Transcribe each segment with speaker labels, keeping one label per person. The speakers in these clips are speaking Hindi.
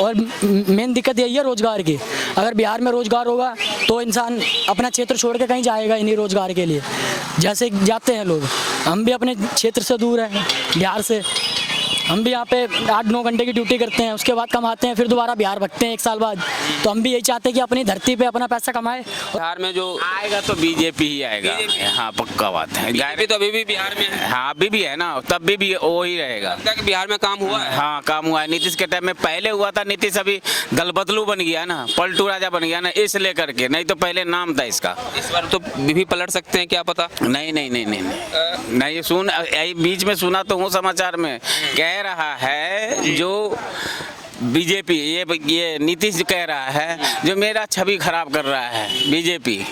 Speaker 1: और मेन दिक्कत यही है रोज़गार की। अगर बिहार में रोज़गार होगा तो इंसान अपना क्षेत्र छोड़ के कहीं जाएगा इन्हीं रोज़गार के लिए, जैसे जाते हैं लोग। हम भी अपने क्षेत्र से दूर हैं, बिहार से। हम भी यहाँ पे 8-9 घंटे की ड्यूटी करते हैं, उसके बाद कमाते हैं, फिर दोबारा बिहार भगते हैं 1 साल बाद। तो हम भी यही चाहते हैं कि अपनी धरती पे अपना पैसा कमाए।
Speaker 2: बिहार में जो
Speaker 3: आएगा तो बीजेपी ही आएगा। हाँ, पक्का बात है।
Speaker 2: बीजेपी तो अभी भी बिहार में है।
Speaker 3: हाँ, अभी भी है ना, तब भी वो ही रहेगा।
Speaker 2: लगता है कि बिहार में काम हुआ है।
Speaker 3: हाँ, काम हुआ है। नीतीश के टाइम में पहले हुआ था। नीतीश अभी दल बदलू बन गया ना, पलटू राजा बन गया ना, इसलिए करके। नहीं तो पहले नाम था इसका।
Speaker 2: इस बार तो भी पलट सकते हैं, क्या पता।
Speaker 3: नहीं नहीं नहीं नहीं नहीं, सुन, बीच में सुना तो हूँ समाचार में, कह रहा है जो बीजेपी, ये नीतीश कह रहा है जो मेरा छवि खराब कर रहा है बीजेपी,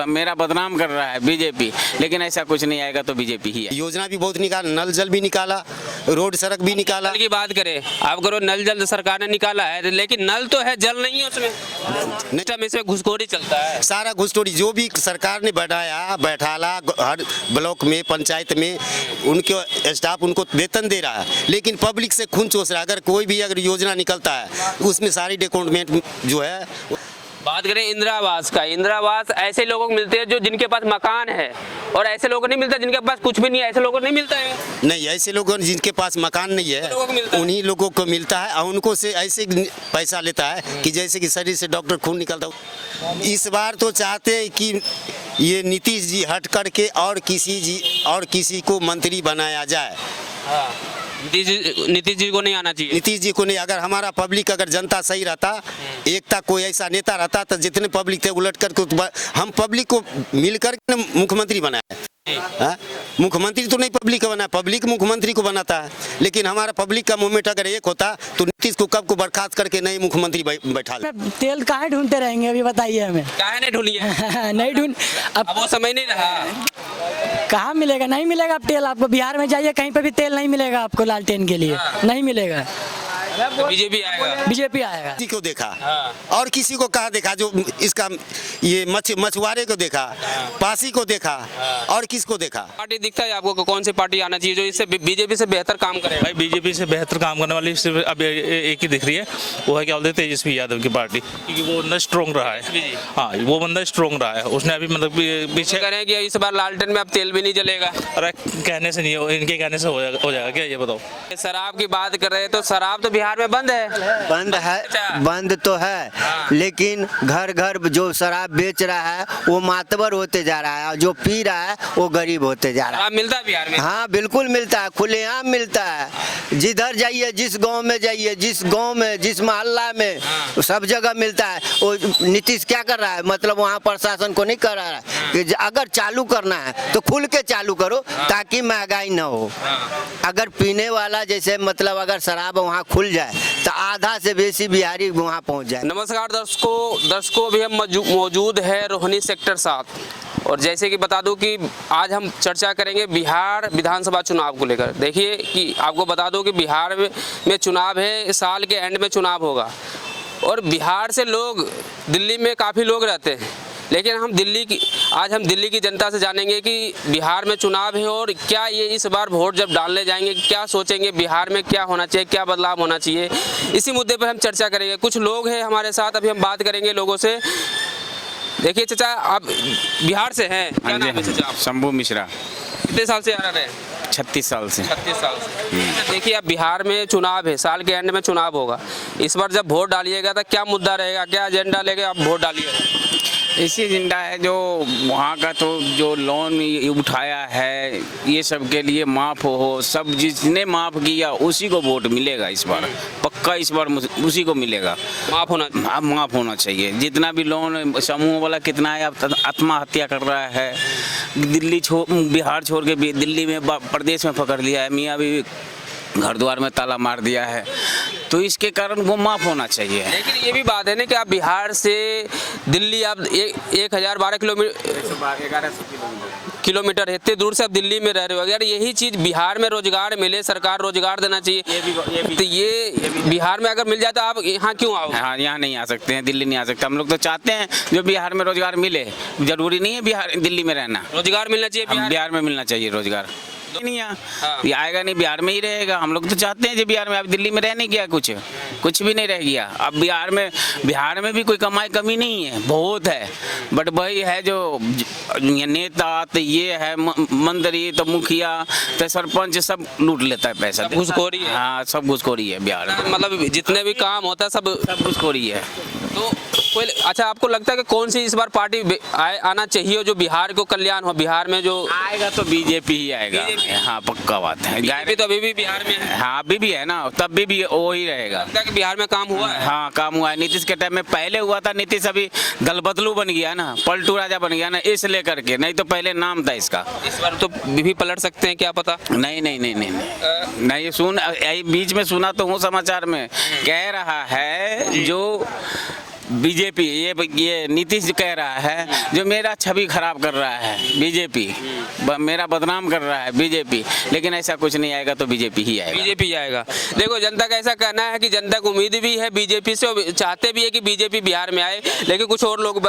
Speaker 3: मेरा बदनाम कर रहा है बीजेपी। लेकिन ऐसा कुछ नहीं आएगा तो बीजेपी ही है।
Speaker 4: योजना भी बहुत निकाला, नल जल भी निकाला, रोड सड़क भी निकाला।
Speaker 2: नल की बात करें, आप करो नल जल सरकार ने निकाला है, लेकिन नल तो है, जल नहीं है उसमें। नहीं, इसमें घुसखोरी चलता है।
Speaker 4: सारा घुसखोरी जो भी सरकार ने बढ़ाया बैठाला, हर ब्लॉक में, पंचायत में उनके स्टाफ उनको वेतन दे रहा है, लेकिन पब्लिक से खून चूस रहा है। अगर कोई भी अगर योजना निकलता है उसमें सारी डॉक्यूमेंट जो है।
Speaker 2: बात करें इंदिरा आवास का, इंदिरा आवास ऐसे लोगों को मिलते हैं जो जिनके पास मकान है, और ऐसे लोगों को नहीं मिलता जिनके पास कुछ भी नहीं है। ऐसे लोगों को नहीं मिलता है।
Speaker 4: नहीं, ऐसे लोगों जिनके पास मकान नहीं है उन्हीं लोगों को मिलता है, और उनको से ऐसे पैसा लेता है कि जैसे कि शरीर से डॉक्टर खून निकलता हो। इस बार तो चाहते हैं कि ये नीतीश जी हट करके और किसी को मंत्री बनाया जाए।
Speaker 2: नीतीश जी को नहीं आना चाहिए।
Speaker 4: नीतीश जी को नहीं। अगर हमारा पब्लिक, अगर जनता सही रहता, एकता कोई ऐसा नेता रहता तो जितने पब्लिक थे उलट करके हम पब्लिक को मिलकर मुख्यमंत्री बनाया। मुख्यमंत्री तो नहीं पब्लिक का बना, पब्लिक मुख्यमंत्री को बनाता है। लेकिन हमारा पब्लिक का मूवमेंट अगर एक होता तो नीतीश को कब को बर्खास्त करके नए मुख्यमंत्री बैठा।
Speaker 1: तेल कहाँ ढूंढते रहेंगे, अभी बताइए हमें।
Speaker 2: काहे नहीं ढूंढी है?
Speaker 1: नहीं ढूंढ,
Speaker 2: अब वो समय नहीं रहा।
Speaker 1: कहाँ मिलेगा? नहीं मिलेगा अब तेल आपको। बिहार में जाइए, कहीं पे भी तेल नहीं मिलेगा आपको लालटेन के लिए, नहीं मिलेगा।
Speaker 2: तो बीजेपी आएगा।
Speaker 1: बीजेपी आएगा।
Speaker 4: किसी को देखा और किसी को कहा देखा, जो इसका ये मछुआरे को देखा, पासी को देखा, और किसको देखा?
Speaker 2: पार्टी दिखता है आपको कौन सी पार्टी आना चाहिए जो इससे बीजेपी से बेहतर काम करे?
Speaker 5: भाई बीजेपी से बेहतर काम करने वाली सिर्फ अब एक ही दिख रही है, वो है क्या बोलते हैं, तेजस्वी यादव की पार्टी, क्योंकि वो बंदा स्ट्रॉन्ग रहा है। हाँ, वो बंदा स्ट्रॉन्ग रहा है। उसने अभी मतलब पीछे
Speaker 2: कह रहे हैं कि इस बार लालटेन में अब तेल भी नहीं जलेगा।
Speaker 5: अरे कहने से नहीं, इनके कहने से हो जाएगा क्या, ये बताओ।
Speaker 2: शराब की बात कर रहे हैं तो शराब तो बिहार में बंद है।
Speaker 6: बंद है, बंद तो है, लेकिन घर घर जो शराब बेच रहा है वो मातबर होते जा रहा है, और जो पी रहा है वो गरीब होते जा रहा है।
Speaker 2: शराब मिलता है बिहार में?
Speaker 6: हाँ, बिल्कुल मिलता है, खुलेआम मिलता है। जिधर जाइए, जिस गांव में जाइए, जिस गांव में, जिस मोहल्ला में, सब जगह मिलता है। वो नीतीश क्या कर रहा है, मतलब वहाँ प्रशासन को नहीं कर रहा है कि अगर चालू करना है तो खुल के चालू करो, ताकि महंगाई न हो। अगर पीने वाला जैसे मतलब अगर शराब वहाँ खुल जाए तो आधा से बेसी बिहारी वहाँ पहुँच जाए।
Speaker 2: नमस्कार दर्शकों अभी हम मौजूद है रोहिणी सेक्टर 7, और जैसे कि बता दूं कि आज हम चर्चा करेंगे बिहार विधानसभा चुनाव को लेकर। देखिए कि आपको बता दूं कि बिहार में चुनाव है, साल के एंड में चुनाव होगा, और बिहार से लोग, दिल्ली में काफ़ी लोग रहते हैं, लेकिन आज हम दिल्ली की जनता से जानेंगे कि बिहार में चुनाव है और क्या ये इस बार वोट जब डालने जाएंगे क्या सोचेंगे, बिहार में क्या होना चाहिए, क्या बदलाव होना चाहिए। इसी मुद्दे पर हम चर्चा करेंगे। कुछ लोग हैं हमारे साथ, अभी हम बात करेंगे लोगों से। देखिए चाचा, आप बिहार से हैं, क्या नाम है चाचा?
Speaker 3: शंभू मिश्रा।
Speaker 2: कितने साल से आ रहे हैं?
Speaker 3: 36 साल से।
Speaker 2: 36 साल से। देखिए अब बिहार में चुनाव है, साल के एंड में चुनाव होगा। इस बार जब वोट डालिएगा तो क्या मुद्दा रहेगा, क्या एजेंडा लेके आप वोट डालिएगा?
Speaker 3: इसी एजेंडा है जो वहाँ का, तो जो लोन उठाया है ये सब के लिए माफ़ हो, सब जिसने माफ़ किया उसी को वोट मिलेगा इस बार, पक्का इस बार उसी को मिलेगा।
Speaker 2: माफ़
Speaker 3: होना चाहिए। जितना भी लोन समूह वाला कितना है, अब आत्महत्या कर रहा है, बिहार छोड़ के दिल्ली में प्रदेश में पकड़ लिया है, मियाँ भी घर द्वार में ताला मार दिया है, तो इसके कारण वो माफ़ होना चाहिए।
Speaker 2: लेकिन ये भी बात है ना कि आप बिहार से दिल्ली आप 1012 किलोमीटर है, इतने दूर से आप दिल्ली में रह रहे हो। अगर यही चीज़ बिहार में रोजगार मिले, सरकार रोजगार देना चाहिए, तो ये बिहार में अगर मिल जाए तो आप यहाँ क्यों आओगे?
Speaker 3: हाँ, यहाँ नहीं आ सकते हैं, दिल्ली नहीं आ सकते। हम लोग तो चाहते हैं जो बिहार में रोजगार मिले, जरूरी नहीं है दिल्ली में रहना,
Speaker 2: रोजगार मिलना चाहिए,
Speaker 3: बिहार में मिलना चाहिए रोजगार। नहीं यहाँ
Speaker 2: हाँ।
Speaker 3: ये आएगा नहीं, बिहार में ही रहेगा। हम लोग तो चाहते हैं जी बिहार में। अब दिल्ली में रह नहीं गया, कुछ भी नहीं रह गया। अब बिहार में भी कोई कमी नहीं है, बहुत है। बट वही है जो ये नेता तो ये है मंत्री तो मुखिया तो सरपंच सब लूट लेता है पैसा।
Speaker 2: सब घूसखोरी है।
Speaker 3: हाँ, सब घूसखोरी है बिहार में।
Speaker 2: मतलब जितने भी काम होता है सब
Speaker 3: घूसखोरी है।
Speaker 2: तो कोई अच्छा आपको लगता है कि कौन सी इस बार पार्टी आना चाहिए जो बिहार को कल्याण हो? बिहार में जो
Speaker 3: आएगा तो बीजेपी ही आएगा।
Speaker 2: BJP?
Speaker 3: हाँ, पक्का बात है।
Speaker 2: बीजेपी तो अभी भी बिहार में है।
Speaker 3: हाँ, अभी भी है ना, तब भी वो ही रहेगा।
Speaker 2: लगता है कि बिहार में काम हुआ है।
Speaker 3: हाँ, काम हुआ है। नीतीश के टाइम में पहले हुआ था। नीतीश अभी दल बदलू बन गया ना, पलटू राजा बन गया ना, इस लेकर के। नहीं तो पहले नाम था इसका।
Speaker 2: इस बार तो भी पलट सकते हैं, क्या पता।
Speaker 3: नहीं, बीच में सुना तो हूँ समाचार में, कह रहा है जो बीजेपी ये नीतीश कह रहा है जो मेरा छवि खराब कर रहा है बीजेपी, मेरा बदनाम कर रहा है बीजेपी। लेकिन ऐसा कुछ नहीं आएगा तो बीजेपी ही आएगा।
Speaker 2: बीजेपी आएगा। देखो जनता का ऐसा कहना है कि जनता को उम्मीद भी है बीजेपी से और चाहते भी है कि बीजेपी बिहार में आए। लेकिन कुछ और लोग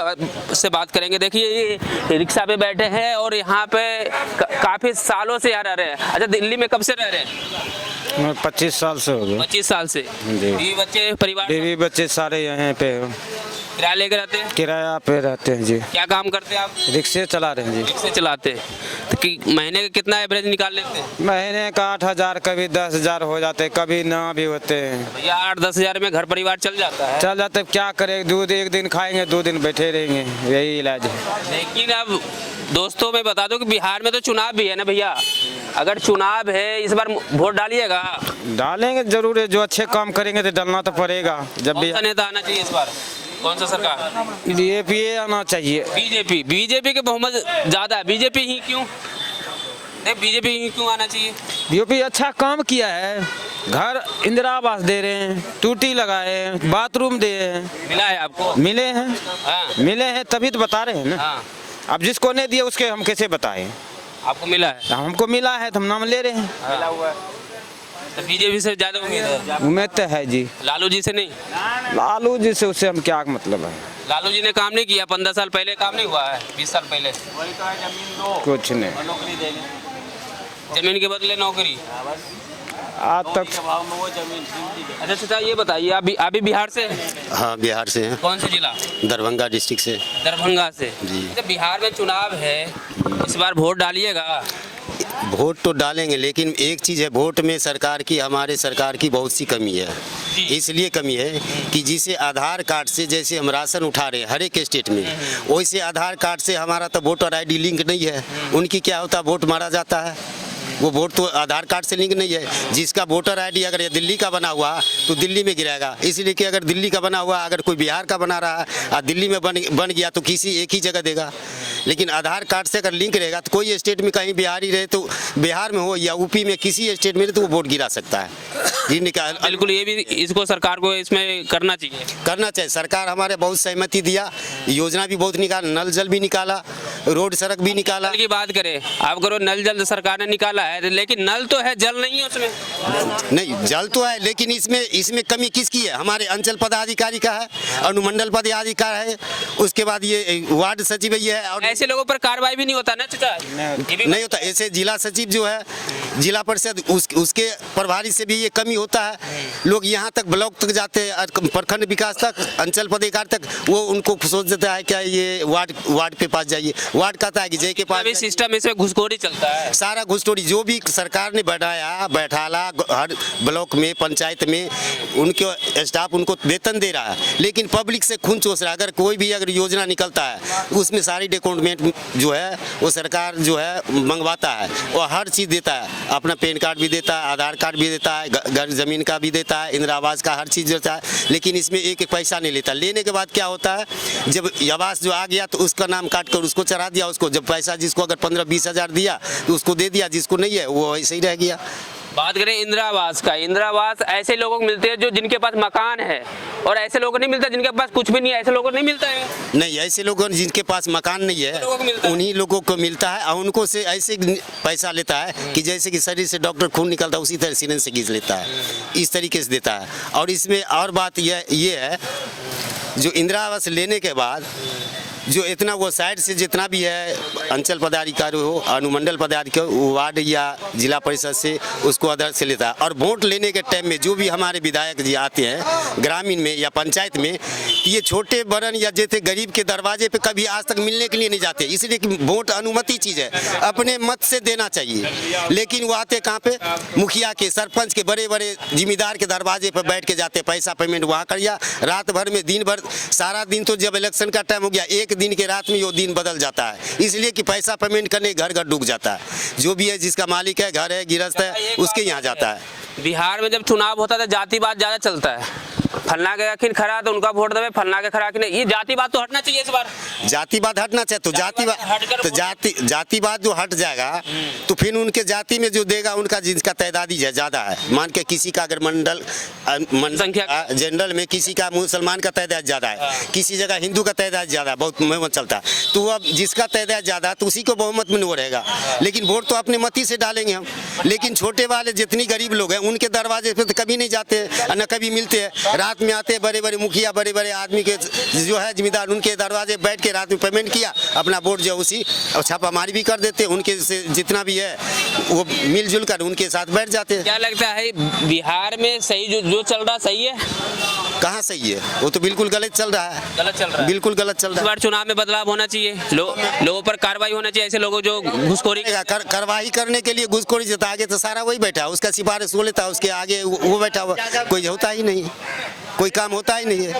Speaker 2: से बात करेंगे। देखिए ये रिक्शा पे बैठे हैं और यहाँ पे काफी सालों से यहाँ रह रहे हैं। अच्छा, दिल्ली में कब से रह रहे हैं?
Speaker 7: 25 साल से हो गए।
Speaker 2: 25 साल से।
Speaker 7: जी।
Speaker 2: बीवी बच्चे परिवार
Speaker 7: बीवी बच्चे सारे यहाँ पे
Speaker 2: किराया लेके रहते हैं?
Speaker 7: किराया पे रहते हैं जी।
Speaker 2: क्या काम करते हैं आप?
Speaker 7: रिक्शे चला रहे हैं जी।
Speaker 2: रिक्शे चलाते हैं। तो कि महीने का कितना एवरेज निकाल लेते हैं?
Speaker 7: महीने का 8,000, कभी 10,000 हो जाते, कभी ना भी होते हैं।
Speaker 2: भैया 8-10 हज़ार में घर परिवार चल जाता है।
Speaker 7: चल जाते, क्या करें, दूध एक दिन खाएंगे 2 दिन बैठे रहेंगे, यही इलाज है।
Speaker 2: लेकिन अब दोस्तों मैं बता दूं कि बिहार में तो चुनाव भी है ना भैया। अगर चुनाव है इस बार वोट डालिएगा?
Speaker 7: डालेंगे जरूर है, जो अच्छे काम करेंगे तो डालना तो पड़ेगा। जब
Speaker 2: कौन सा नेता आना चाहिए इस बार? कौन सा सरकार?
Speaker 7: बीजेपी आना चाहिए।
Speaker 2: बीजेपी के बहुमत ज्यादा है। बीजेपी ही क्यों? बीजेपी ही क्यों आना चाहिए?
Speaker 7: बीजेपी अच्छा काम किया है, घर इंदिरा आवास दे रहे हैं, टूटी लगाए हैं, बाथरूम दे हैं।
Speaker 2: मिला है आपको?
Speaker 7: मिले हैं।
Speaker 2: हाँ।
Speaker 7: मिले हैं तभी तो बता रहे हैं ना।
Speaker 2: हाँ।
Speaker 7: अब जिसको नहीं दिया उसके हम कैसे बताएं?
Speaker 2: आपको मिला है?
Speaker 7: हमको मिला है तो हम नाम ले रहे हैं।
Speaker 2: मिला हुआ है तो बीजेपी से ज्यादा उम्मीद है?
Speaker 7: उम्मीद तो है जी।
Speaker 2: लालू जी से नहीं?
Speaker 7: लालू जी से उससे हम क्या मतलब है?
Speaker 2: लालू जी ने काम नहीं किया? 15 साल पहले काम नहीं हुआ है? 20 साल पहले?
Speaker 7: कुछ नहीं,
Speaker 2: जमीन के बदले नौकरी।
Speaker 7: आज तक।
Speaker 2: अच्छा चाचा ये बताइए, आप भी बिहार से हैं?
Speaker 4: हाँ, बिहार से हैं।
Speaker 2: कौन से जिला?
Speaker 4: दरभंगा डिस्ट्रिक्ट से।
Speaker 2: दरभंगा से
Speaker 4: जी।
Speaker 2: अच्छा, बिहार में चुनाव है, इस बार वोट डालिएगा?
Speaker 4: वोट तो डालेंगे, लेकिन एक चीज़ है, वोट में हमारे सरकार की बहुत सी कमी है। इसलिए कमी है कि जिसे आधार कार्ड से जैसे हम राशन उठा रहे हैं हर एक स्टेट में, वैसे आधार कार्ड से हमारा तो वोटर आईडी लिंक नहीं है। उनकी क्या होता है, वोट मारा जाता है। वो वोट तो आधार कार्ड से लिंक नहीं है। जिसका वोटर आईडी अगर ये दिल्ली का बना हुआ तो दिल्ली में गिराएगा। इसलिए कि अगर दिल्ली का बना हुआ, अगर कोई बिहार का बना रहा है और दिल्ली में बन गया तो किसी एक ही जगह देगा। लेकिन आधार कार्ड से अगर लिंक रहेगा तो कोई स्टेट में कहीं बिहारी रहे तो बिहार में हो या यूपी में किसी स्टेट में रहे तो वो वोट गिरा सकता है।
Speaker 2: बिल्कुल, ये भी इसको सरकार को इसमें करना चाहिए।
Speaker 4: सरकार हमारे बहुत सहमति दिया, योजना भी बहुत निकाला, नल जल भी निकाला, रोड सड़क भी निकाला।
Speaker 2: नल की बात करें आप, करो नल जल सरकार ने निकाला है, लेकिन नल तो है, जल नहीं है उसमें।
Speaker 4: नहीं, जल तो है, लेकिन इसमें कमी किसकी है? हमारे अंचल पदाधिकारी का है, अनुमंडल पदाधिकारी है, उसके बाद ये वार्ड सचिव है। और
Speaker 2: ऐसे लोगों पर कार्रवाई भी नहीं होता ना चाचा?
Speaker 4: नहीं होता। ऐसे जिला सचिव जो है, जिला परिषद, उसके प्रभारी से भी ये कमी होता है। लोग यहाँ तक ब्लॉक तक जाते हैं, प्रखंड विकास तक, अंचल पदाधिकारी तक, वो उनको सोच देता है क्या ये वार्ड के पास जाइए। वार्ड कहता है कि जय के पास।
Speaker 2: सिस्टम इसमें घुसखोरी चलता है,
Speaker 4: सारा घुसखोरी जो भी सरकार ने बैठाला हर ब्लॉक में, पंचायत में, उनके स्टाफ उनको वेतन दे रहा है, लेकिन पब्लिक से खून चूस रहा है। अगर कोई भी योजना निकलता है उसमें सारी डॉक्यूमेंट जो है वो सरकार जो है मंगवाता है और हर चीज़ देता है। अपना पैन कार्ड भी देता है, आधार कार्ड भी देता है, घर जमीन का भी देता है, इंदिरा आवास का हर चीज़ देता है, लेकिन इसमें एक पैसा नहीं लेता। लेने के बाद क्या होता है, जब आवास जो आ गया तो उसका नाम काट कर उसको चढ़ा दिया। उसको जब पैसा जिसको अगर 15-20 हज़ार दिया तो उसको दे दिया, जिसको नहीं है वो ऐसे ही रह गया।
Speaker 2: बात करें इंदिरा आवास का, इंदिरा आवास ऐसे लोगों को मिलते हैं जो जिनके पास मकान है, और ऐसे लोगों को नहीं मिलता जिनके पास कुछ भी नहीं है। ऐसे लोगों को नहीं मिलता है?
Speaker 4: नहीं, ऐसे लोगों जिनके पास मकान नहीं है उन्हीं लोगों को मिलता है, और उनको से ऐसे पैसा लेता है कि जैसे कि शरीर से डॉक्टर खून निकलता है उसी तरह सीने से खींच लेता है, इस तरीके से देता है। और इसमें और बात ये है, जो इंदिरा आवास लेने के बाद जो इतना वो साइड से जितना भी है अंचल पदाधिकारी हो, अनुमंडल पदाधिकारी हो, वार्ड या जिला परिषद से उसको अदर से लेता है। और वोट लेने के टाइम में जो भी हमारे विधायक जी आते हैं ग्रामीण में या पंचायत में, ये छोटे बड़न या जैसे गरीब के दरवाजे पे कभी आज तक मिलने के लिए नहीं जाते, इसलिए कि वोट अनुमति चीज़ है, अपने मत से देना चाहिए। लेकिन वो आते कहाँ पे, मुखिया के, सरपंच के, बड़े बड़े जिम्मेदार के दरवाजे पर बैठ के जाते, पैसा पेमेंट वहाँ करिया, रात भर में दिन भर सारा दिन, तो जब इलेक्शन का टाइम हो गया एक दिन के रात में वो दिन बदल जाता है, इसलिए कि पैसा पेमेंट करने घर घर डूब जाता है। जो भी है जिसका मालिक है, घर है, गिरस्त है, उसके यहाँ जाता है।
Speaker 2: बिहार में जब चुनाव होता था जातिवाद ज़्यादा चलता है, फलना के अखिन खरा तो उनका वोट देवे, फलना के खरा कि नहीं, ये जातिवाद तो हटना चाहिए इस बार।
Speaker 4: जातिवाद हटना चाहिए, तो जातिवाद जो हट जाएगा तो फिर उनके जाति में जो देगा उनका जिसका तादादी ज़्यादा है, मान के किसी का अगर मंडल
Speaker 2: संख्या
Speaker 4: जनरल में किसी का मुसलमान का तादाद ज़्यादा है, किसी जगह हिंदू का तादाद ज़्यादा है, बहुत बहुमत चलता है, तो अब जिसका तादाद ज़्यादा है तो उसी को बहुमत में वो रहेगा। लेकिन वोट तो अपने मत ही से डालेंगे हम, लेकिन छोटे वाले जितनी गरीब लोग हैं उनके दरवाजे पे तो कभी नहीं जाते न कभी मिलते हैं। रात में आते बड़े बड़े मुखिया, बड़े बड़े आदमी के जो है जिम्मेदार, उनके दरवाजे बैठ के रात में पेमेंट किया, अपना वोट जो उसी और छापामारी भी कर देते, उनके से जितना भी है वो मिलजुल कर उनके साथ बैठ जाते हैं।
Speaker 2: क्या लगता है बिहार में सही जो चल रहा सही है?
Speaker 4: कहाँ सही है, वो तो बिल्कुल गलत चल रहा है,
Speaker 2: गलत चल रहा है,
Speaker 4: बिल्कुल गलत चल
Speaker 2: इस
Speaker 4: रहा
Speaker 2: बार चुनाव में बदलाव होना चाहिए, लोगों पर कार्रवाई होना चाहिए, ऐसे लोगों जो घुसखोरी
Speaker 4: है। कार्रवाई करने के लिए घुसखोरी से आगे तो सारा वही बैठा, उसका सिफारिश वो लेता, उसके आगे वो बैठा हुआ, कोई होता ही नहीं, कोई काम होता ही नहीं है,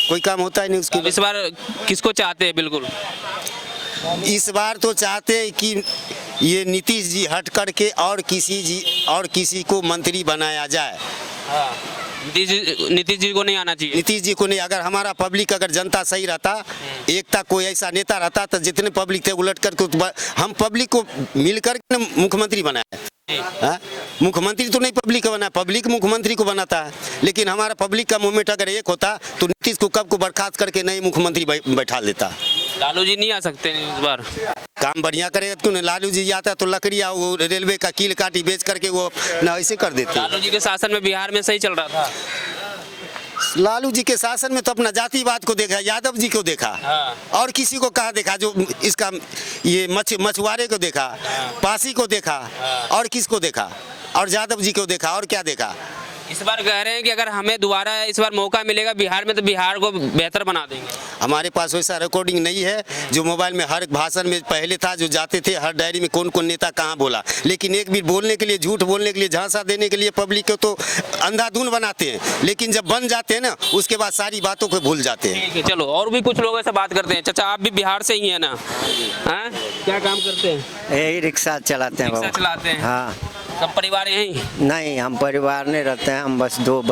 Speaker 4: कोई काम होता ही नहीं उसके।
Speaker 2: इस बार किसको चाहते हैं? बिल्कुल
Speaker 4: इस बार तो चाहते हैं कि ये नीतीश जी हट करके और किसी को मंत्री बनाया जाए।
Speaker 2: नीतीश जी को नहीं आना चाहिए।
Speaker 4: नीतीश जी को नहीं, अगर हमारा पब्लिक, अगर जनता सही रहता, एकता कोई ऐसा नेता रहता तो जितने पब्लिक थे उलट कर हम पब्लिक को मिलकर मुख्यमंत्री बनाए। मुख्यमंत्री तो नहीं पब्लिक को बना, पब्लिक मुख्यमंत्री को बनाता है। लेकिन हमारा पब्लिक का मूवमेंट अगर एक होता तो नीतीश को कब को बर्खास्त करके नए मुख्यमंत्री बैठा देता।
Speaker 2: लालू जी नहीं आ सकते इस बार?
Speaker 4: काम बढ़िया करेगा क्यों नहीं? लालू जी आता तो लकड़ियाँ वो रेलवे का कील काटी बेच करके वो ना ऐसे कर देते।
Speaker 2: लालू जी के शासन में बिहार में सही चल रहा था।
Speaker 4: लालू जी के शासन में तो अपना जातिवाद को देखा, यादव जी को देखा, और किसी को कहाँ देखा? जो इसका ये मछुआरे को देखा, पासी को देखा, और किसको देखा? और यादव जी को देखा, और क्या देखा?
Speaker 2: इस बार कह रहे हैं कि अगर हमें दोबारा इस बार मौका मिलेगा बिहार में तो बिहार को बेहतर बना देंगे।
Speaker 4: हमारे पास वैसा रिकॉर्डिंग नहीं है जो मोबाइल में हर भाषण में पहले था, जो जाते थे हर डायरी में कौन कौन नेता कहाँ बोला, लेकिन एक भी बोलने के लिए, झूठ बोलने के लिए, झांसा देने के लिए पब्लिक को तो अंधाधुन बनाते हैं, लेकिन जब बन जाते हैं ना उसके बाद सारी बातों को भूल जाते हैं।
Speaker 2: ठीक है, चलो और भी कुछ लोगों से बात करते हैं। चाचा आप भी बिहार से ही है ना? हाँ, क्या काम करते हैं?
Speaker 6: यही रिक्शा चलाते हैं
Speaker 2: रिक्शा
Speaker 6: बाबू।
Speaker 2: चलाते हैं?
Speaker 6: हाँ।
Speaker 2: सब परिवार यहीं?
Speaker 6: नहीं, हम परिवार नहीं रहते हैं, हम बस दो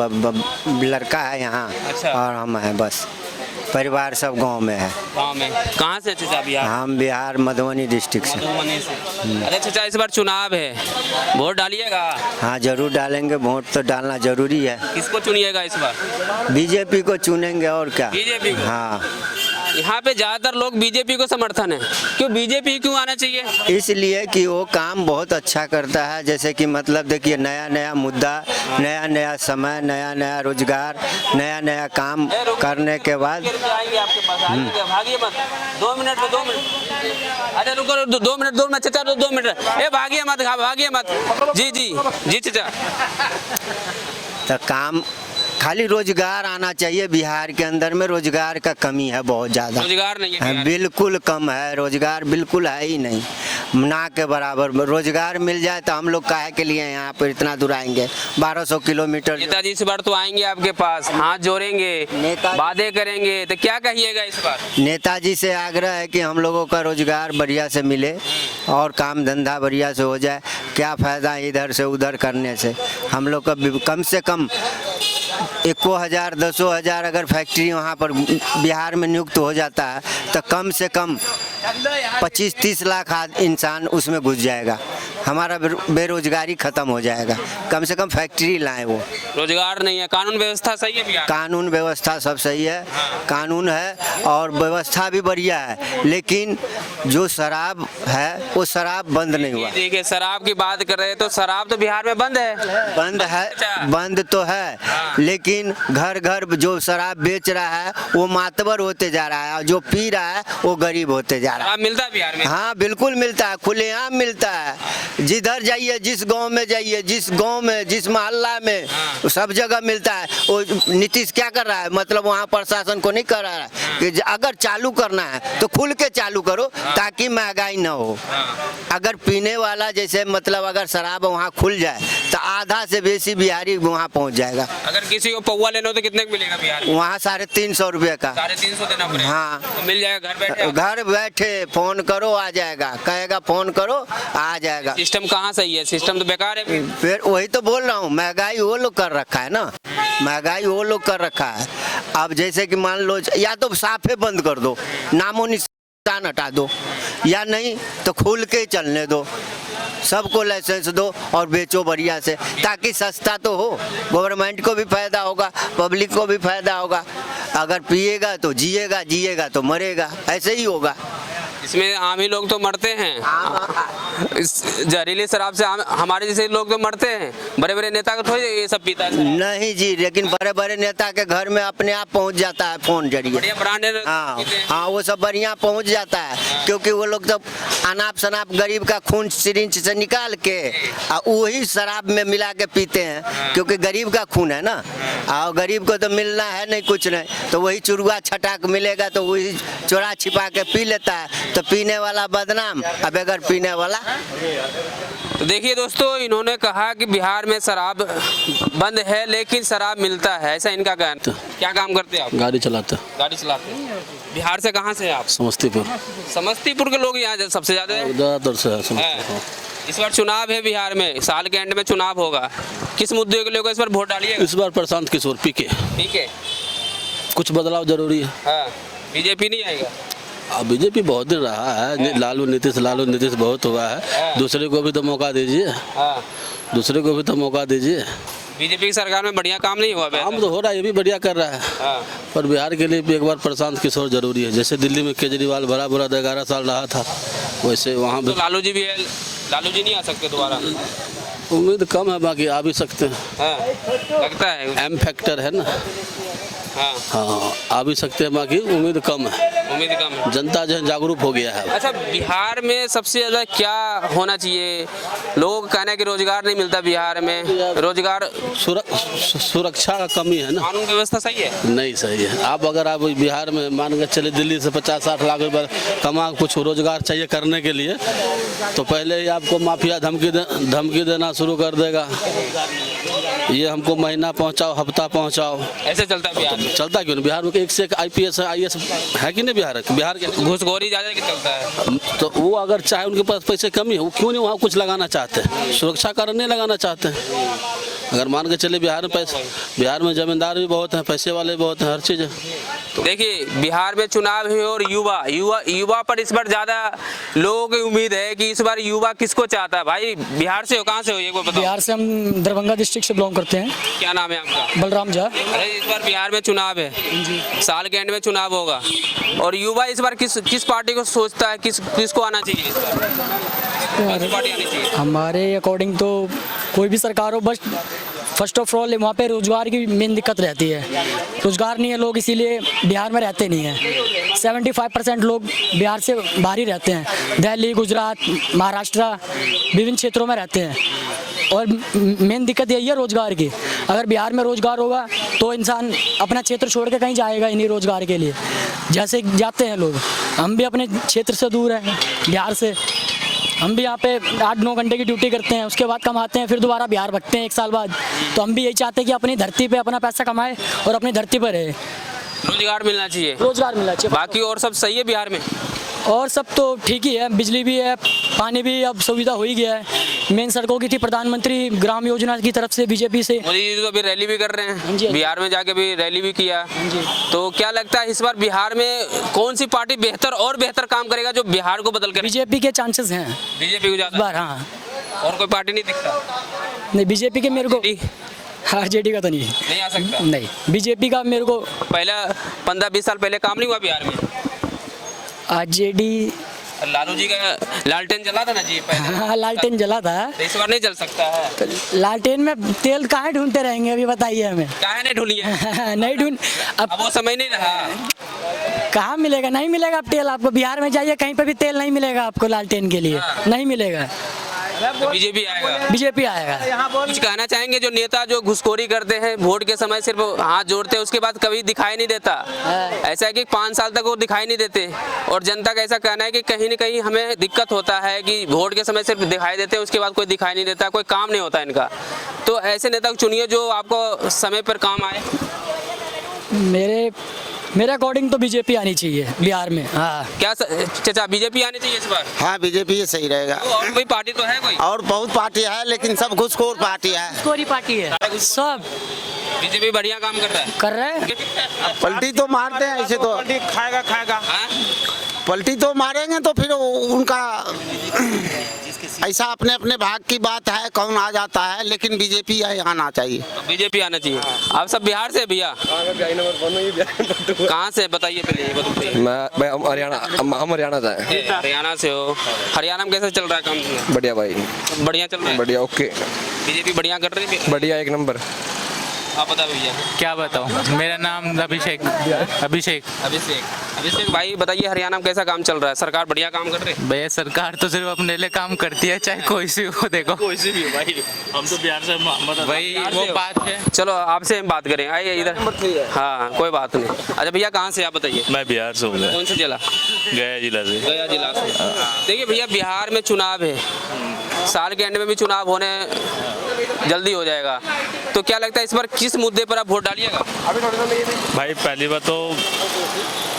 Speaker 6: लड़का है यहाँ।
Speaker 2: अच्छा।
Speaker 6: और हम हैं बस, परिवार सब गांव में है।
Speaker 2: गाँव में कहाँ से चाचा? बिहार?
Speaker 6: हम बिहार मधुबनी डिस्ट्रिक्ट से।
Speaker 2: मधुबनी से। अरे चाचा इस बार चुनाव है, वोट डालिएगा?
Speaker 6: हाँ जरूर डालेंगे, वोट तो डालना जरूरी है।
Speaker 2: किसको चुनिएगा इस बार?
Speaker 6: बीजेपी को चुनेंगे और क्या।
Speaker 2: बीजेपी को?
Speaker 6: हाँ।
Speaker 2: यहाँ पे ज्यादातर लोग बीजेपी को समर्थन है, क्यों बीजेपी क्यों आना चाहिए?
Speaker 6: इसलिए कि वो काम बहुत अच्छा करता है, जैसे कि मतलब देखिए नया नया मुद्दा, नया नया समय, नया नया रोजगार, नया नया काम करने के बाद।
Speaker 2: आएंगे आपके पास, भागिए मत, 2 मिनट में 2 मिनट। अरे रुको 2 मिनट चाचा, 2 मिनट। ए भागिए मत। जी चाचा।
Speaker 6: तो काम खाली रोजगार आना चाहिए। बिहार के अंदर में रोजगार का कमी है बहुत ज़्यादा।
Speaker 2: रोजगार नहीं है?
Speaker 6: बिल्कुल कम है, रोजगार बिल्कुल है ही नहीं, ना के बराबर। रोजगार मिल जाए तो हम लोग काहे के लिए यहाँ पर इतना दूर आएंगे, 1200 किलोमीटर।
Speaker 2: नेताजी इस बार तो आएंगे आपके पास, हाथ जोड़ेंगे, वादे करेंगे, तो क्या कहिएगा इस बार?
Speaker 6: नेताजी से आग्रह है कि हम लोगों का रोजगार बढ़िया से मिले और काम धंधा बढ़िया से हो जाए। क्या फ़ायदा इधर से उधर करने से? हम लोग का कम से कम 1,000 10,000 अगर फैक्ट्री वहाँ पर बिहार में नियुक्त हो जाता है तो कम से कम 25-30 लाख इंसान उसमें घुस जाएगा। हमारा बेरोजगारी खत्म हो जाएगा। कम से कम फैक्ट्री लाएं वो।
Speaker 2: रोजगार नहीं है, कानून व्यवस्था सही है बिहार?
Speaker 6: कानून व्यवस्था सब सही है, कानून है और व्यवस्था भी बढ़िया है, लेकिन जो शराब है वो शराब बंद नहीं हुआ।
Speaker 2: देखिए शराब की बात कर रहे हैं तो शराब तो बिहार में बंद है।
Speaker 6: बंद है, बंद तो है, लेकिन घर घर जो शराब बेच रहा है वो मातबर होते जा रहा है और जो पी रहा है वो गरीब होते जा रहा है।
Speaker 2: शराब मिलता है बिहार में?
Speaker 6: हाँ बिल्कुल मिलता है, खुलेआम मिलता है। जिधर जाइए, जिस गांव में जाइए, जिस गांव में, जिस मोहल्ला में, सब जगह मिलता है। वो नीतीश क्या कर रहा है, मतलब वहाँ प्रशासन को नहीं कर रहा है कि अगर चालू करना है तो खुल के चालू करो ताकि महंगाई ना हो। अगर पीने वाला जैसे मतलब अगर शराब वहाँ खुल जाए तो आधा से बेसी बिहारी वहाँ पहुँच जाएगा।
Speaker 2: अगर किसी को पौवा लेना हो तो कितने का मिलेगा बिहार में?
Speaker 6: वहाँ 350 रुपये का।
Speaker 2: 350 देना पड़ेगा?
Speaker 6: हाँ
Speaker 2: तो मिल जाएगा घर बैठे?
Speaker 6: घर बैठे फोन करो आ जाएगा, कहेगा फोन करो आ जाएगा।
Speaker 2: सिस्टम कहाँ सही है? सिस्टम तो बेकार है।
Speaker 6: फिर वही तो बोल रहा हूँ, महंगाई वो लोग कर रखा है ना, महंगाई वो लोग कर रखा है। अब जैसे कि मान लो या तो साफे बंद कर दो, नामो निशान हटा दो, या नहीं तो खुल के चलने दो, सबको लाइसेंस दो और बेचो बढ़िया से, ताकि सस्ता तो हो, गवर्नमेंट को भी फायदा होगा, पब्लिक को भी फायदा होगा। अगर पिएगा तो जिएगा, जिएगा तो मरेगा, ऐसे ही होगा।
Speaker 2: इसमें आम ही लोग तो मरते हैं, इस जहरीली शराब से हमारे जैसे लोग तो मरते हैं। बड़े बड़े नेता को थोड़ी ये सब पीता है?
Speaker 6: नहीं जी, लेकिन बड़े बड़े नेता के घर में अपने आप पहुंच जाता है फोन जरिए।
Speaker 2: बढ़िया ब्रांडेड।
Speaker 6: हाँ हाँ, वो सब बढ़िया पहुंच जाता है, क्योंकि वो लोग तो अनाप शनाप गरीब का खून सिरिंज से निकाल के वही शराब में मिला के पीते हैं, क्योंकि गरीब का खून है ना, और गरीब को तो मिलना है नहीं कुछ नहीं, तो वही चुरुआ छटाक मिलेगा तो वही चोरा छिपा के पी लेता है, तो पीने वाला बदनाम अब अगर पीने वाला।
Speaker 2: तो देखिए दोस्तों, इन्होंने कहा कि बिहार में शराब बंद है लेकिन शराब मिलता है, ऐसा इनका कहना। क्या काम करते हैं आप?
Speaker 8: गाड़ी चलाते।
Speaker 2: गाड़ी चलाते हैं। बिहार से कहाँ से हैं आप?
Speaker 8: समस्तीपुर।
Speaker 2: समस्तीपुर के लोग यहाँ सबसे ज्यादा हैं?
Speaker 8: ज़्यादातर से है समस्तीपुर।
Speaker 2: इस बार चुनाव है बिहार में, साल के एंड में चुनाव होगा, किस मुद्दे के लोग इस बार वोट डालिएगा?
Speaker 8: इस बार प्रशांत किशोर पीके।
Speaker 2: ठीक है,
Speaker 8: कुछ बदलाव जरूरी है।
Speaker 2: हाँ, बीजेपी नहीं आएगा?
Speaker 8: अब बीजेपी बहुत दिन रहा है, लालू नीतीश बहुत हुआ है, दूसरे को भी तो मौका दीजिए,
Speaker 2: हाँ,
Speaker 8: दूसरे को भी तो मौका दीजिए।
Speaker 2: बीजेपी की सरकार में बढ़िया काम नहीं हुआ?
Speaker 8: काम तो हो रहा है, ये भी बढ़िया कर रहा है,
Speaker 2: हाँ।
Speaker 8: पर बिहार के लिए भी एक बार प्रशांत किशोर जरूरी है। जैसे दिल्ली में केजरीवाल भरा 11 साल रहा था, वैसे वहाँ
Speaker 2: तो
Speaker 8: भी
Speaker 2: लालू जी भी है, लालू जी नहीं आ सकते दोबारा?
Speaker 8: उम्मीद कम है, बाकी आ भी सकते हैं।
Speaker 2: हाँ, लगता है
Speaker 8: एम फैक्टर है ना।
Speaker 2: हाँ,
Speaker 8: हाँ, आ भी सकते हैं, बाकी उम्मीद कम है।
Speaker 2: उम्मीद कम है।
Speaker 8: जनता जो है जागरूक हो गया है।
Speaker 2: अच्छा, बिहार में सबसे ज़्यादा क्या होना चाहिए? लोग कहना है कि रोजगार नहीं मिलता बिहार में, रोजगार
Speaker 8: सुरक्षा का कमी है ना,
Speaker 2: कानून व्यवस्था सही है?
Speaker 8: नहीं सही है। आप अगर आप बिहार में मान के चले दिल्ली से 50-60 लाख रुपए कमा कुछ रोजगार चाहिए करने के लिए, तो पहले ही आपको माफिया धमकी देना शुरू कर देगा, ये हमको महीना पहुंचाओ, हफ्ता पहुंचाओ।
Speaker 2: ऐसे चलता है बिहार में?
Speaker 8: चलता क्यों नहीं? बिहार में एक से एक IPS IAS है कि नहीं? बिहार के
Speaker 2: घूसखोरी ज़्यादा कि चलता है?
Speaker 8: तो वो अगर चाहे उनके पास पैसे कमी है, वो क्यों नहीं वहाँ कुछ लगाना चाहते हैं? सुरक्षा कारण नहीं लगाना चाहते हैं। अगर मान के चले बिहार में जमींदार भी बहुत हैं, पैसे वाले बहुत हैं, हर चीज़ है।
Speaker 2: तो देखिए, बिहार में चुनाव है और युवा पर इस बार ज़्यादा लोगों की उम्मीद है कि इस बार युवा किसको चाहता है? भाई बिहार से हो, कहाँ से हो ये बताओ?
Speaker 1: बिहार से हम दरभंगा डिस्ट्रिक्ट से बिलोंग करते हैं।
Speaker 2: क्या नाम है आपका?
Speaker 1: बलराम झा।
Speaker 2: अरे इस बार बिहार में चुनाव है, साल के एंड में चुनाव होगा, और युवा इस बार किस पार्टी को सोचता है, किसको आना चाहिए इस बार? कौन सी पार्टी आनी चाहिए?
Speaker 1: हमारे अकॉर्डिंग तो कोई भी सरकार हो, बस फर्स्ट ऑफ ऑल वहाँ पे रोजगार की मेन दिक्कत रहती है। रोजगार नहीं है, लोग इसीलिए बिहार में रहते नहीं हैं। 75% लोग बिहार से बाहर ही रहते हैं, दिल्ली, गुजरात, महाराष्ट्र, विभिन्न क्षेत्रों में रहते हैं, और मेन दिक्कत यही है रोजगार की। अगर बिहार में रोजगार होगा तो इंसान अपना क्षेत्र छोड़ के कहीं जाएगा इन्हीं रोजगार के लिए, जैसे जाते हैं लोग। हम भी अपने क्षेत्र से दूर हैं, बिहार से, हम भी यहाँ पे 8-9 घंटे की ड्यूटी करते हैं, उसके बाद कमाते हैं, फिर दोबारा बिहार भगते हैं 1 साल बाद। तो हम भी यही चाहते हैं कि अपनी धरती पे अपना पैसा कमाए और अपनी धरती पर रहे।
Speaker 2: रोजगार मिलना चाहिए,
Speaker 1: रोजगार मिलना चाहिए।
Speaker 2: बाकी और सब सही है बिहार में?
Speaker 1: और सब तो ठीक ही है, बिजली भी है, पानी भी अब सुविधा हो ही गया है। मेन सड़कों की थी प्रधानमंत्री ग्राम योजना की तरफ से, बीजेपी से।
Speaker 2: मोदी जी तो अभी रैली भी कर रहे हैं,
Speaker 1: जी।
Speaker 2: बिहार में जाके भी रैली भी किया।
Speaker 1: जी।
Speaker 2: तो क्या लगता है इस बार बिहार में कौन सी पार्टी बेहतर काम करेगा जो बिहार को बदल कर?
Speaker 1: बीजेपी के चांसेस हैं
Speaker 2: बीजेपी को
Speaker 1: इस
Speaker 2: ज्यादा?
Speaker 1: बार। हाँ,
Speaker 2: और कोई पार्टी नहीं दिखता?
Speaker 1: नहीं बीजेपी के मेरे को आरजेडी का तो नहीं
Speaker 2: नहीं आ सकता?
Speaker 1: नहीं बीजेपी का मेरे को
Speaker 2: पहला 15-20 साल पहले काम नहीं हुआ बिहार में?
Speaker 1: आरजेडी
Speaker 2: लालू जी का लालटेन जला था ना जी पहले,
Speaker 1: हाँ लालटेन जला था
Speaker 2: तो इस बार नहीं जल सकता है?
Speaker 1: तो लालटेन में तेल कहाँ ढूंढते रहेंगे अभी बताइए हमें।
Speaker 2: काहे नहीं ढूंढी है?
Speaker 1: नहीं ढूंढ
Speaker 2: अब वो समय नहीं रहा।
Speaker 1: कहाँ मिलेगा, नहीं मिलेगा अब तेल आपको। बिहार में जाइए कहीं पे भी तेल नहीं मिलेगा आपको लालटेन के लिए, नहीं मिलेगा।
Speaker 2: तो बीजेपी आएगा?
Speaker 1: बीजेपी आएगा।
Speaker 2: कुछ कहना चाहेंगे जो नेता जो घुसखोरी करते हैं, वोट के समय सिर्फ हाथ जोड़ते हैं, उसके बाद कभी दिखाई नहीं देता? ऐसा है कि 5 साल तक वो दिखाई नहीं देते, और जनता का ऐसा कहना है कि कहीं ना कहीं हमें दिक्कत होता है कि वोट के समय सिर्फ दिखाई देते हैं, उसके बाद कोई दिखाई नहीं देता, कोई काम नहीं होता इनका। तो ऐसे नेता को चुनिए जो आपको समय पर काम आए।
Speaker 1: मेरे अकॉर्डिंग तो बीजेपी आनी चाहिए बिहार में। हाँ
Speaker 2: क्या चाचा बीजेपी आनी चाहिए इस बार?
Speaker 4: हाँ बीजेपी सही रहेगा।
Speaker 2: तो और कोई पार्टी तो है कोई?
Speaker 4: और बहुत पार्टी है लेकिन सब घुसखोर पार्टी है।
Speaker 1: स्कोरी पार्टी है सब।
Speaker 2: बीजेपी बढ़िया काम कर रहा है?
Speaker 1: कर रहे हैं।
Speaker 4: पलटी तो मारते हैं ऐसे तो,
Speaker 7: खाएगा
Speaker 2: हाँ?
Speaker 4: पलटी तो मारेंगे तो फिर उनका ऐसा अपने अपने भाग की बात है, कौन आ जाता है, लेकिन बीजेपी आना चाहिए।
Speaker 2: तो बीजेपी आना चाहिए। आप सब बिहार से भैया? कहाँ से बताइए पहले ये बताइए।
Speaker 9: मैं हम हरियाणा से हैं।
Speaker 2: हरियाणा से हो? हरियाणा में कैसा चल रहा है काम?
Speaker 9: बढ़िया भाई,
Speaker 2: बढ़िया चल रहा है?
Speaker 9: बढ़िया ओके,
Speaker 2: बीजेपी बढ़िया कर रही है?
Speaker 9: बढ़िया एक नंबर।
Speaker 2: आप बताओ भैया।
Speaker 5: क्या बताऊँ, मेरा नाम अभिषेक।
Speaker 2: अभिषेक भाई बताइए, हरियाणा में कैसा काम चल रहा है? सरकार बढ़िया काम कर रही है?
Speaker 5: भैया सरकार तो सिर्फ अपने लिए काम करती है, चाहे कोई सी हो। देखो कोई सी भी हो भाई, हम तो बिहार से भाई वो बात है।
Speaker 2: चलो आपसे हम बात करें, आइए इधर। हाँ कोई बात नहीं। अच्छा भैया कहाँ से आप बताइए?
Speaker 5: मैं बिहार से हूँ।
Speaker 2: कौन सा जिला?
Speaker 5: गया जिला से।
Speaker 2: गया जिला से। देखिए भैया बिहार में चुनाव है, साल के एंड में भी चुनाव होने जल्दी हो जाएगा, तो क्या लगता है इस बार किस मुद्दे पर आप वोट डालिएगा?
Speaker 5: भाई पहली बात तो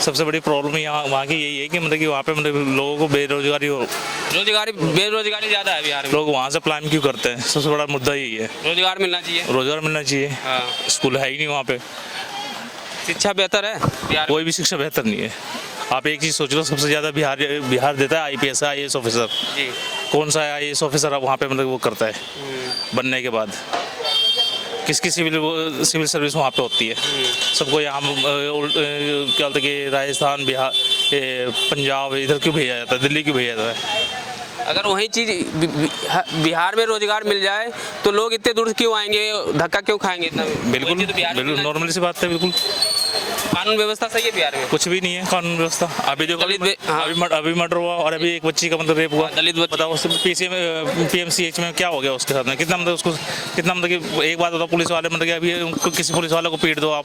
Speaker 5: सबसे बड़ी प्रॉब्लम यहाँ वहाँ की यही है कि मतलब कि वहाँ पे मतलब लोगों को बेरोजगारी हो,
Speaker 2: बेरोजगारी ज़्यादा है बिहार में।
Speaker 5: लोग वहाँ से प्लान क्यों करते हैं? सबसे बड़ा मुद्दा यही है।
Speaker 2: रोजगार मिलना चाहिए।
Speaker 5: रोजगार मिलना चाहिए।
Speaker 2: हाँ।
Speaker 5: स्कूल है ही नहीं वहाँ पे,
Speaker 2: शिक्षा बेहतर है बिहार में?
Speaker 5: कोई भी शिक्षा बेहतर नहीं है। आप एक चीज़ सोच लो, सबसे ज़्यादा बिहार देता है IPS IAS ऑफिसर।
Speaker 2: जी।
Speaker 5: कौन सा IAS ऑफिसर अब वहाँ पे मतलब वो करता है बनने के बाद? किसकी सिविल सर्विस वहाँ पे होती है? सबको यहाँ क्या बोलते कि राजस्थान, बिहार, पंजाब इधर क्यों भेजा जाता है, दिल्ली क्यों भेजा जाता है?
Speaker 2: अगर वही चीज़ बिहार में रोजगार मिल जाए तो लोग इतने दूर क्यों आएंगे, धक्का क्यों खाएंगे इतना?
Speaker 5: बिल्कुल बिल्कुल नॉर्मली सी बात है। बिल्कुल
Speaker 2: कानून व्यवस्था सही है बिहार में?
Speaker 5: कुछ भी नहीं है कानून व्यवस्था। अभी देखो
Speaker 2: हाँ।
Speaker 5: अभी मर्डर हुआ और अभी एक बच्ची का मतलब रेप हुआ।
Speaker 2: दलित बच्ची।
Speaker 5: बताओ PMCH में क्या हो गया उसके साथ में? कितना मतलब उसको कितना मतलब कि एक बात होता पुलिस वाले मतलब कि अभी किसी पुलिस वाले को पीट दो आप,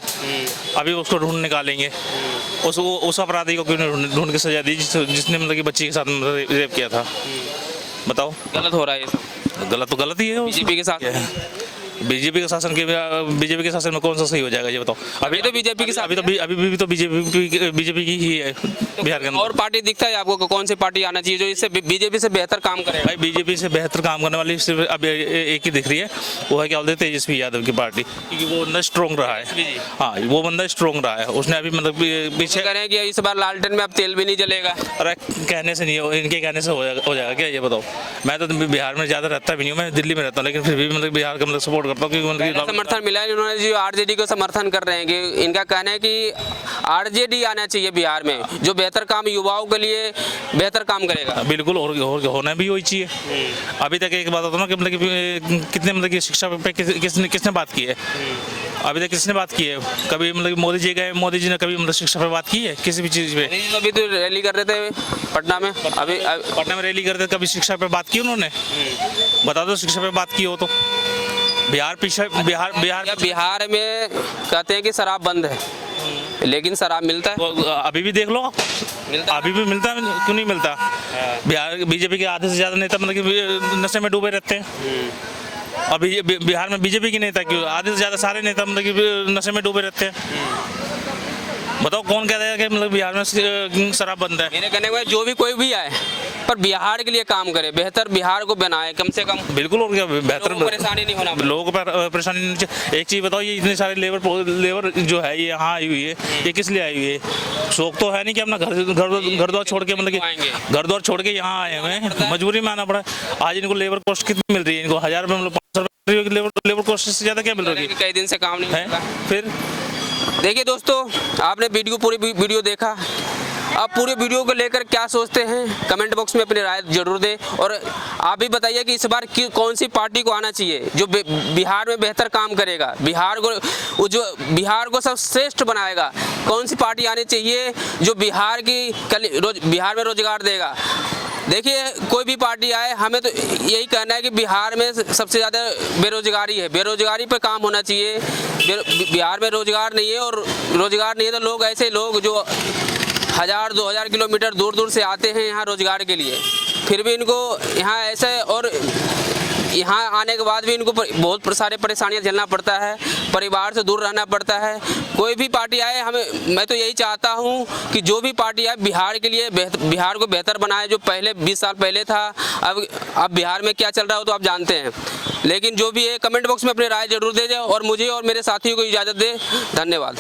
Speaker 5: अभी उसको ढूंढ निकालेंगे। उस अपराधी को क्यों ढूंढ के सजा दी जिसने मतलब कि बच्ची के साथ मतलब रेप किया था? बताओ
Speaker 2: गलत हो रहा है ये सब।
Speaker 5: गलत तो गलत ही है।
Speaker 2: बीजेपी के साथ
Speaker 5: बीजेपी के शासन में कौन सा सही हो जाएगा ये बताओ?
Speaker 2: अभी तो बीजेपी के साथ
Speaker 5: अभी भी तो बीजेपी की ही है बिहार के अंदर।
Speaker 2: और पार्टी दिखता है आपको कौन सी पार्टी आना चाहिए जो इससे बीजेपी से बेहतर काम करे?
Speaker 5: भाई बीजेपी से बेहतर काम करने वाली सिर्फ अब एक ही दिख रही है, वो है क्या बोलते हैं तेजस्वी यादव की पार्टी, क्योंकि वो बंदा स्ट्रॉन्ग रहा है। हाँ वो बंदा स्ट्रॉन्ग रहा है, उसने अभी मतलब पीछे
Speaker 2: कह रहे हैं कि इस बार लालटेन में अब तेल भी नहीं जलेगा।
Speaker 5: अरे कहने से नहीं, इनके कहने से हो जाएगा क्या ये बताओ? मैं तो बिहार में ज़्यादा रहता भी नहीं हूँ, मैं दिल्ली में रहता हूँ, लेकिन फिर भी मतलब बिहार का मतलब सपोर्ट करता हूँ क्योंकि
Speaker 2: समर्थन मिला है। इन्होंने जो RJD को समर्थन कर रहे हैं कि इनका कहना है कि RJD आना चाहिए बिहार में, जो बेहतर काम युवाओं के लिए बेहतर काम करेगा।
Speaker 5: बिल्कुल और होना भी वही चाहिए। अभी तक एक बात होता ना कि मतलब कि कितने मतलब कि शिक्षा पे किसने बात की है? अभी तक किसने बात की है? कभी मतलब मोदी जी गए, मोदी जी ने कभी मतलब शिक्षा पे बात की है किसी भी चीज़ पे?
Speaker 2: अभी तो रैली कर रहे थे पटना में, अभी
Speaker 5: पटना में रैली करते, कभी शिक्षा पे बात की उन्होंने? बता दो शिक्षा पे बात की हो तो। बिहार में कहते हैं कि शराब बंद है, लेकिन शराब मिलता है। अभी भी देख लो, अभी भी मिलता है, क्यों नहीं मिलता? बिहार बीजेपी के आधे से ज़्यादा नेता मतलब कि नशे में डूबे रहते हैं। अभी बिहार में बीजेपी के नेता क्यों आधे से ज़्यादा सारे नेता मतलब कि नशे में डूबे रहते हैं। बताओ कौन कहता है कि मतलब बिहार में शराब बंद है?
Speaker 2: मेरे कहने में जो भी कोई भी आए पर बिहार के लिए काम करे, बेहतर बिहार को बनाए कम से कम।
Speaker 5: बिल्कुल, और क्या बेहतर,
Speaker 2: लोगों को परेशानी नहीं होना।
Speaker 5: लोगों को परेशानी नहीं चाहिए। एक चीज़ बताओ, ये इतने सारे लेबर जो है ये यहाँ आई हुई है, ये किस लिए आई हुई है? शौक तो है नहीं कि अपना घर द्वार छोड़ के, मतलब कि घर द्वार छोड़ के यहाँ आए हुए हैं, मजबूरी में आना पड़ा। आज इनको लेबर कॉस्ट कितनी मिल रही है? इनको 1000 रुपये, मतलब 500 रुपये लेबर कॉस्ट से ज़्यादा क्या मिल रही है?
Speaker 2: कई दिन से काम नहीं
Speaker 5: है। फिर
Speaker 2: देखिए दोस्तों, आपने पूरी वीडियो देखा। आप पूरे वीडियो को लेकर क्या सोचते हैं कमेंट बॉक्स में अपनी राय जरूर दें, और आप भी बताइए कि इस बार कौन सी पार्टी को आना चाहिए जो बिहार में बेहतर काम करेगा, बिहार को सब श्रेष्ठ बनाएगा। कौन सी पार्टी आनी चाहिए जो बिहार में रोजगार देगा। देखिए, कोई भी पार्टी आए, हमें तो यही कहना है कि बिहार में सबसे ज़्यादा बेरोजगारी है, बेरोजगारी पर काम होना चाहिए। बिहार में रोजगार नहीं है, और रोजगार नहीं है तो लोग, ऐसे लोग जो 1000-2000 किलोमीटर दूर से आते हैं यहाँ रोजगार के लिए, फिर भी इनको यहाँ ऐसे, और यहाँ आने के बाद भी इनको बहुत सारे परेशानियाँ झेलना पड़ता है, परिवार से दूर रहना पड़ता है। कोई भी पार्टी आए, मैं तो यही चाहता हूँ कि जो भी पार्टी आए बिहार के लिए बिहार को बेहतर बनाए। जो पहले 20 साल पहले था, अब बिहार में क्या चल रहा हो तो आप जानते हैं। लेकिन जो भी है कमेंट बॉक्स में अपनी राय जरूर दे जाओ, और मुझे और मेरे साथियों को इजाज़त दे। धन्यवाद।